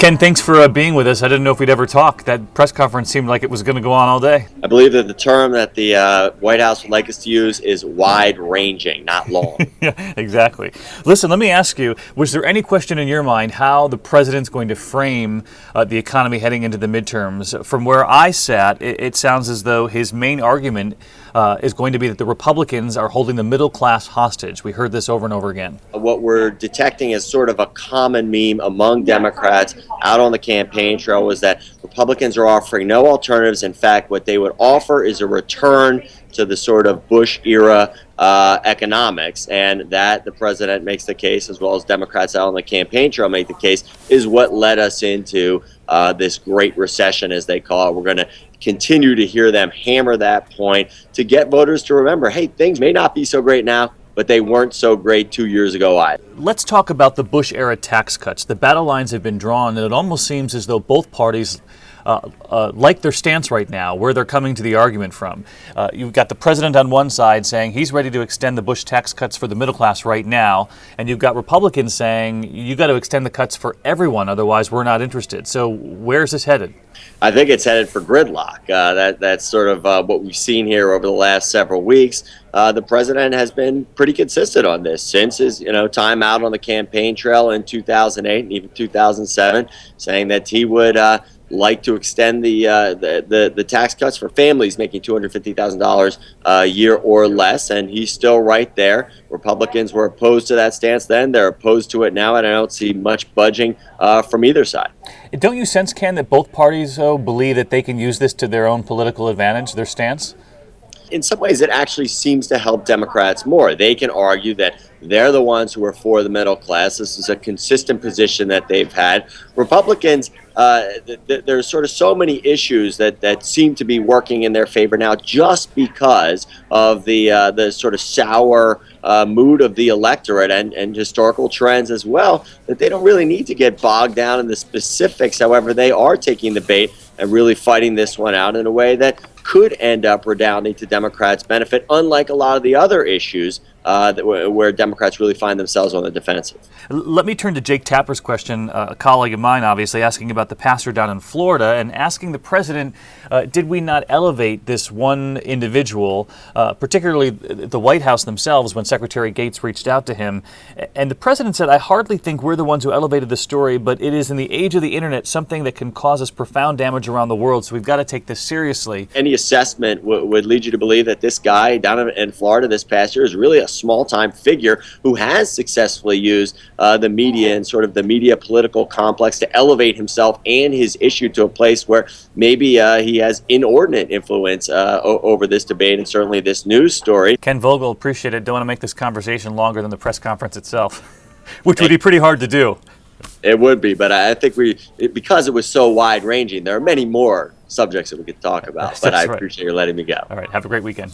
Ken, thanks for being with us. I didn't know if we'd ever talk. That press conference seemed like it was going to go on all day. I believe that the term that the White House would like us to use is wide-ranging, not long. Yeah, exactly. Listen, let me ask you, was there any question in your mind how the president's going to frame the economy heading into the midterms? From where I sat, it sounds as though his main argument is going to be that the Republicans are holding the middle class hostage. We heard this over and over again. What we're detecting as sort of a common meme among Democrats out on the campaign trail was that Republicans are offering no alternatives. In fact, what they would offer is a return to the sort of Bush-era economics, and that the president makes the case, as well as Democrats out on the campaign trail make the case, is what led us into this great recession, as they call it. We're going to continue to hear them hammer that point to get voters to remember, hey, things may not be so great now, but they weren't so great 2 years ago either. Let's talk about the Bush-era tax cuts. The battle lines have been drawn, and it almost seems as though both parties like their stance right now, where they're coming to the argument from. You've got the president on one side saying he's ready to extend the Bush tax cuts for the middle class right now, and you've got Republicans saying you got to extend the cuts for everyone, otherwise we're not interested. So where's this headed? I think it's headed for gridlock. That's sort of what we've seen here over the last several weeks. The president has been pretty consistent on this since his time out on the campaign trail in 2008 and even 2007, saying that he would like to extend the tax cuts for families making $250,000 a year or less, and he's still right there. Republicans were opposed to that stance then; they're opposed to it now, and I don't see much budging from either side. Don't you sense, Ken, that both parties believe that they can use this to their own political advantage, their stance? In some ways, it actually seems to help Democrats more. They can argue that they're the ones who are for the middle class. This is a consistent position that they've had. Republicans, there's sort of so many issues that seem to be working in their favor now just because of the sort of sour mood of the electorate and historical trends as well, that they don't really need to get bogged down in the specifics. However, they are taking the bait and really fighting this one out in a way that could end up redounding to Democrats' benefit, unlike a lot of the other issues where Democrats really find themselves on the defensive. Let me turn to Jake Tapper's question, a colleague of mine, obviously, asking about the pastor down in Florida and asking the president, did we not elevate this one individual, particularly the White House themselves, when Secretary Gates reached out to him? And the president said, I hardly think we're the ones who elevated the story, but it is in the age of the internet something that can cause us profound damage around the world, so we've got to take this seriously. Any assessment would lead you to believe that this guy down in Florida this past year is really a small-time figure who has successfully used the media and sort of the media political complex to elevate himself and his issue to a place where maybe he has inordinate influence over this debate and certainly this news story. Ken Vogel, appreciate it. Don't want to make this conversation longer than the press conference itself, which would be pretty hard to do. It would be, but I think because it was so wide-ranging, there are many more subjects that we could talk about, but I appreciate you letting me go. All right, have a great weekend.